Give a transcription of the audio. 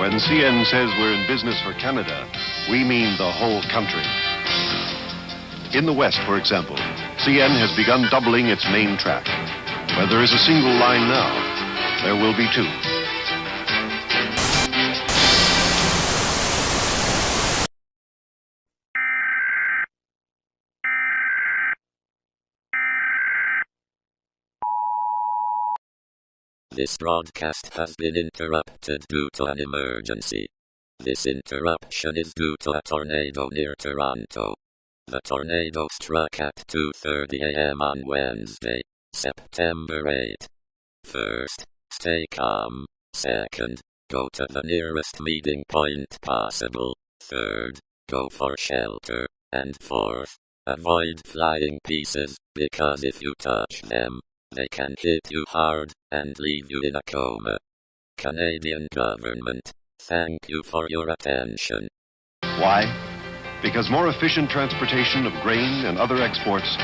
When CN says we're in business for Canada, we mean the whole country. In the West, for example, CN has begun doubling its main track. Where there is a single line now, there will be two. This broadcast has been interrupted due to an emergency. This interruption is due to a tornado near Toronto. The tornado struck at 2:30 a.m. on Wednesday, September 8. First, stay calm. Second, go to the nearest meeting point possible. Third, go for shelter. And fourth, avoid flying pieces, because if you touch them, they can hit you hard and leave you in a coma. Canadian government, thank you for your attention. Why? Because more efficient transportation of grain and other exports